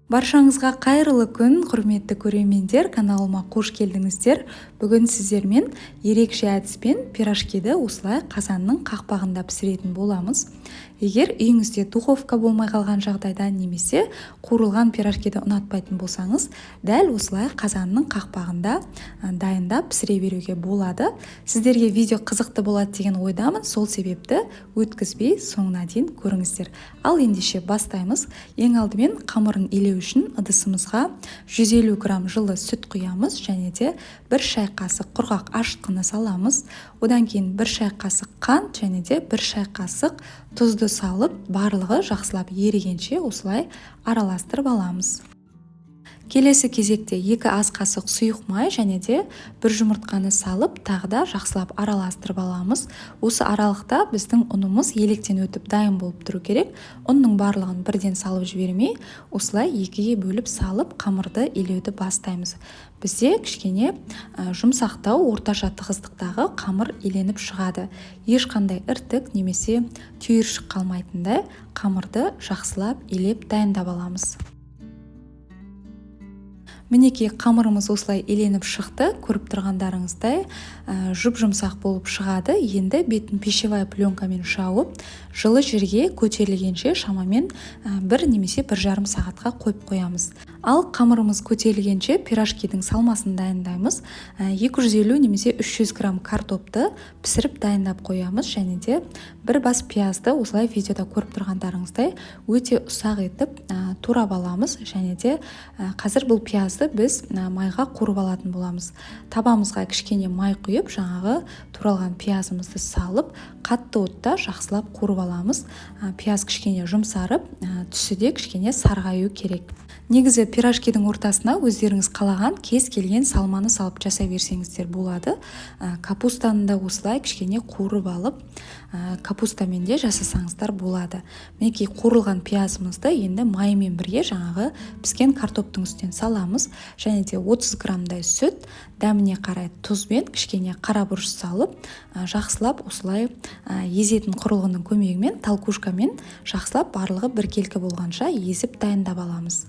Баршаңызға қайырлы күн, құрметті көрермендер, каналыма қош келдіңіздер. Бүгін сіздермен ерекше әдіспен пирожкиді осылай қазанның қақпағында пісіретін боламыз. Егер үйіңізде духовка болмай қалған жағдайда немесе қуырылған пирожкиді ұнатпайтын болсаңыз, дәл осылай қазанның қақпағында дайындап пісіре беруге болады. Сіздерге видео қызықты болады деген ойдамын, сол себепті өткізбей соңына дейін көріңіздер. Ал ендеше бастаймыз. Ең алдымен қамырын илеу үшін ыдысымызға 150 грамм жылы сүт құямыз және де 1 шай қасық құрғақ ашытқыны саламыз. Одан кейін 1 шай қасық қант және де 1 шай қасық тұзды салып, барлығы жақсылап ерігенше осылай араластырып аламыз. Келесі кезекте 2 ас қасық сұйық май және де 1 жұмыртқаны салып, тағы да жақсылап араластырып аламыз. Осы аралықта біздің ұнымыз електен өтіп дайын болып тұру керек. Ұнның барлығын бірден салып жібермей, осылай 2-ге бөліп салып, қамырды илеуді бастаймыз. Бізде кішкене жұмсақтау, орташа тығыздықтағы қамыр иленіп шығады. Ешқандай іртік немесе түйіршік қалмайтындай қамырды жақсылап илеп дайындап аламыз. Мінекей қамырымыз осылай иленіп шықты, көріп тұрғандарыңыздай жұп-жұмсақ болып шығады. Енді бетін пищевая пленкамен жауып, жылы жерге көтерілгенше шамамен 1 немесе 1,5 сағатқа қойып қоямыз. Ал қамырымыз көтерілгенше пирожкидің салмасын дайындаймыз. 250 немесе 300 грамм картопты пісіріп дайындап қоямыз және де 1 бас пиязды осылай видеода көріп тұрғандарыңыздай өте ұсақ етіп турап аламыз және де қазір бұл пиязды біз майға қуырып алатын боламыз. Табамызға кішкене май құйып, жаңағы туралған пиязымызды салып, қатты отта жақсылап қуырып аламыз. Пияз кішкене жұмсарып, түсі де кішкене сарғаю керек. Негізі пирожкидің ортасына өздеріңіз қалаған кез келген салманы салып жасай берсеңіздер болады. Капустаны да осылай кішкене қуырып алып, капустамен де жасасаңыздар болады. Мінекей қуырылған пиязымызды енді маймен бірге жаңағы піскен картоптың үстінен саламыз және де 30 граммдай сүт, дәміне қарай тұзбен кішкене қара бұрыш салып, жақсылап осылай езетін құрылғының көмегімен толкушкамен жақсылап барлығы біркелкі болғанша езіп дайындап аламыз.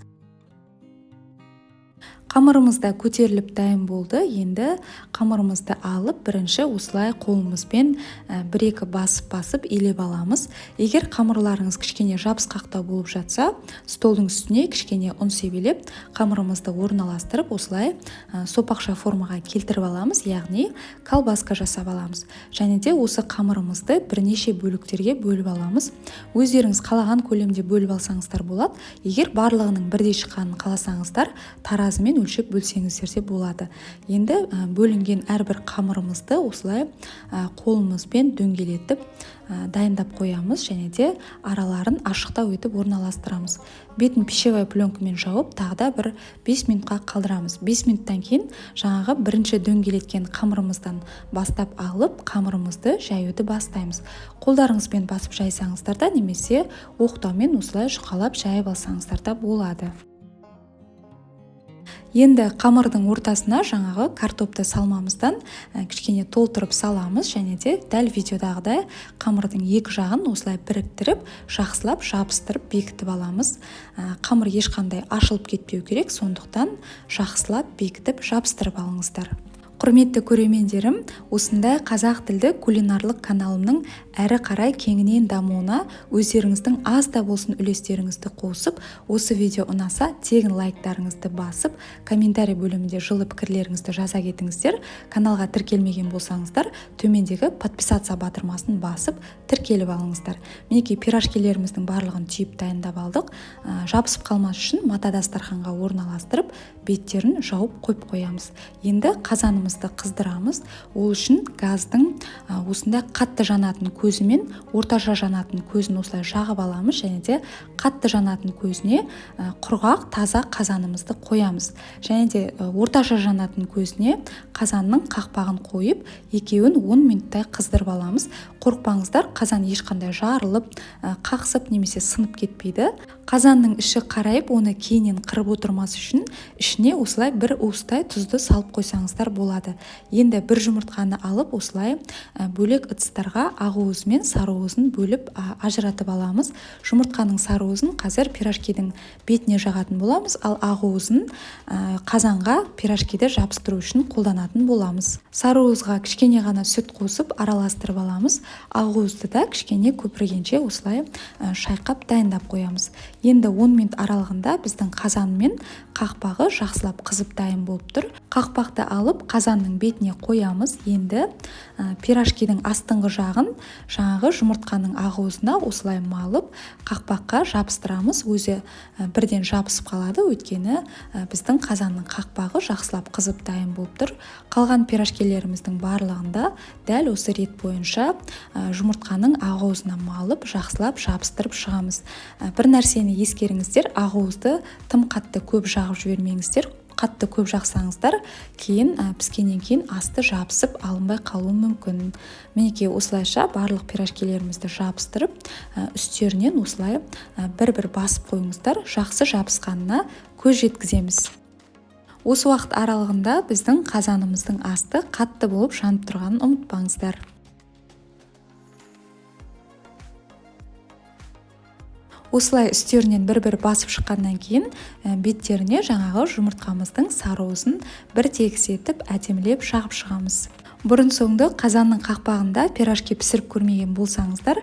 Қамырымызда көтеріліп дайын болды. Енді қамырымызды алып, бірінші осылай қолымызбен 1-2 басып илеп аламыз. Егер қамырларыңыз кішкене жабысқақтау болып жатса, столдың үстіне кішкене ұн себелеп, қамырымызды орналастырып, осылай сопақша формаға келтіріп аламыз, яғни колбаска жасап аламыз. Және де осы қамырымызды бірнеше бөліктерге бөліп аламыз. Өздеріңіз қалаған көлемде бөліп алсаңыздар болады. Егер барлығының бірдей шыққанын қаласаңыздар, таразымен өлшеп бөлсеңіздер де болады. Енді бөлінген әрбір қамырымызды осылай қолымызбен дөңгелетіп дайындап қоямыз және де араларын ашықтау етіп орналастырамыз. Бетін пищевая пленкамен жауып, тағы да бір 5 минутқа қалдырамыз. 5 минуттан кейін жаңағы бірінші дөңгелеткен қамырымыздан бастап алып, қамырымызды жаюды бастаймыз. Қолдарыңызбен басып жайсаңыздар да немесе оқтаумен осылай жұқалап жайып алсаңыздар да болады. Енді қамырдың ортасына жаңағы картопты салмамыздан кішкене толтырып саламыз және де дәл видеодағыдай қамырдың екі жағын осылай біріктіріп, жақсылап жабыстырып бекітіп аламыз. Қамыр ешқандай ашылып кетпеу керек, сондықтан жақсылап бекітіп жабыстырып алыңыздар. Құрметті көрермендерім, осындай қазақ тілді кулинарлық каналымның әрі қарай кеңінен дамуына өздеріңіздің аз да болсын үлестеріңізді қосып, осы видео ұнаса тегін лайктарыңызды басып, комментарий бөлімінде жылы пікірлеріңізді жаза кетіңіздер. Каналға тіркелмеген болсаңыздар, төмендегі подписаться батырмасын басып, тіркеліп алыңыздар. Мінекей пирожкилеріміздің барлығын түйіп дайындап алдық. Жабысып қалмас үшін мата дастарханға орналастырып, беттерін жауып қойып қоямыз. Енді қазанымызды қыздырамыз. Ол үшін газдың осындай қатты жанатын көзі мен орташа жанатын көзін осылай жағып аламыз және де қатты жанатын көзіне құрғақ таза қазанымызды қоямыз. Және де орташа жанатын көзіне қазанның қақпағын қойып, екеуін 10 минуттай қыздырып аламыз. Қорықпаңыздар, қазан ешқандай жарылып, қақсып немесе сынып кетпейді. Қазанның іші қарайып, оны кейіннен қырып отырмас үшін ішіне осылай бір уыстай тұзды салып қойсаңыздар болады. Енді бір жұмыртқаны алып осылай бөлек ыдыстарға ақ уызы мен сары уызын бөліп ажыратып аламыз. Жұмыртқаның сары уызын қазір пирожкидің бетіне жағатын боламыз, ал ақ уызын қазанға пирожкиді жабыстыру үшін қолданатын боламыз. Сары уызға кішкене ғана сүт қосып араластырып аламыз. Ақ уызды да кішкене көпіргенше осылай шайқап дайындап қоямыз. Енді 10 минут аралығында біздің қазан мен қақпағы жақсылап қызып дайын болып тұр. Қақпақты алып қазанның бетіне қоямыз. Енді пирожкидің астыңғы жағын жаңағы жұмыртқаның ақ уызына осылай малып қақпаққа жабыстырамыз. Өзі бірден жабысып қалады, өйткені біздің қазанның қақпағы жақсылап қызып дайын болып тұр. Қалған пирожкилеріміздің барлығында дәл осы рет бойынша жұмыртқаның ақ уызына малып жақсылап жабыстырып шығамыз. Бір нәрсені ескеріңіздер, ақ уызды тым қатты көп жағып жібермеңіздер. Қатты көп жақсаңыздар, кейін піскеннен кейін асты жабысып алынбай қалуы мүмкін. Мінекей осылайша барлық пирожкилерімізді жабыстырып, үстерінен осылай бір-бір басып қойыңыздар. Жақсы жабысқанына көз жеткіземіз. Осы уақыт аралығында біздің қазанымыздың асты қатты болып жанып тұрғанын ұмытпаңыздар. Осылай үстерінен бір-бір басып шыққаннан кейін беттеріне жаңағы жұмыртқамыздың сары уызын бір тегіс етіп әдемілеп жағып шығамыз. Бұрын-соңды қазанның қақпағында пирожки пісіріп көрмеген болсаңыздар,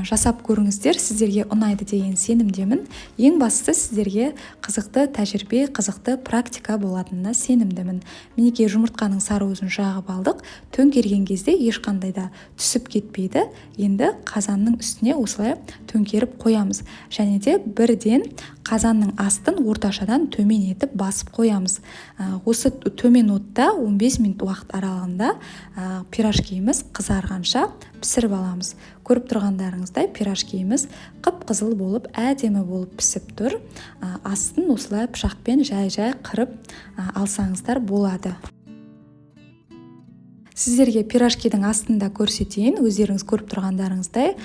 жасап көріңіздер, сіздерге ұнайды деген сенімдемін. Ең бастысы сіздерге қызықты тәжірибе, қызықты практика болатынына сенімдімін. Мінекей жұмыртқаның сары уызын жағып алдық. Төңкерген кезде ешқандай да түсіп кетпейді. Енді қазанның үстіне осылай төңкеріп қоямыз. Және де бірден қазанның астын орташадан төмен етіп басып қоямыз. Осы төмен отта 15 минут уақыт аралығында пирожкиіміз қызарғанша пісіріп аламыз. Көріп тұрғандарыңыздай пирожкиіміз қып-қызыл болып, әдемі болып пісіп тұр. Астын осылай пышақпен жай-жай қырып алсаңыздар болады. Сіздерге пирожкидің астында көрсетейін. Өздеріңіз көріп тұрғандарыңыздай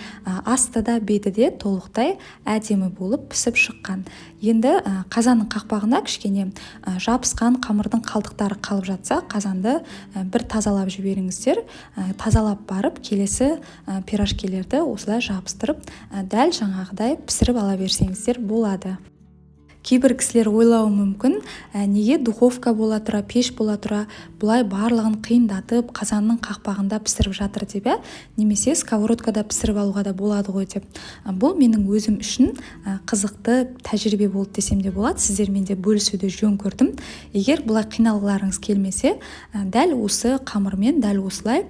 асты да беті де толықтай әдемі болып пісіп шыққан. Енді қазанның қақпағына кішкене жабысқан қамырдың қалдықтары қалып жатса, қазанды бір тазалап жіберіңіздер. Тазалап барып, келесі пирожкилерді осылай жабыстырып, дәл жаңағыдай пісіріп ала берсеңіздер болады. Кейбір кісілер ойлауы мүмкін, неге духовка бола тұра, пеш бола тұра, бұлай барлығын қиындатып, қазанның қақпағында пісіріп жатыр деп, немесе сковородкада пісіріп алуға да болады ғой деп. Бұл менің өзім үшін қызықты тәжірибе болды десем де болады. Сіздермен де бөлісуді жөн көрдім. Егер бұлай қиналғыларыңыз келмесе, дәл осы қамырмен, дәл осылай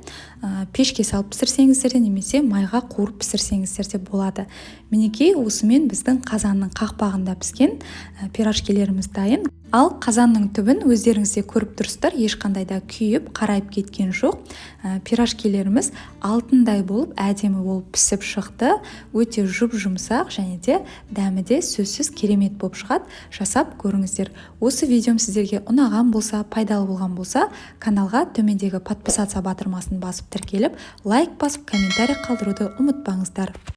пешке салып пісірсеңіздер де, немесе майға қуырып пісірсеңіздер де болады. Мінекей осымен біздің қазанның қақпағында піскен пирожкилеріміз дайын. Ал қазанның түбін өздеріңіз де көріп тұрсыздар, ешқандай да күйіп, қарайып кеткен жоқ. Пирожкилеріміз алтындай болып, әдемі болып пісіп шықты. Өте жұп-жұмсақ және де дәмі де сөзсіз керемет болып шығады. Жасап көріңіздер. Осы видеом сіздерге ұнаған болса, пайдалы болған болса, каналға төмендегі подписаться батырмасын басып тіркеліп, лайк басып, комментарий қалдыруды ұмытпаңыздар.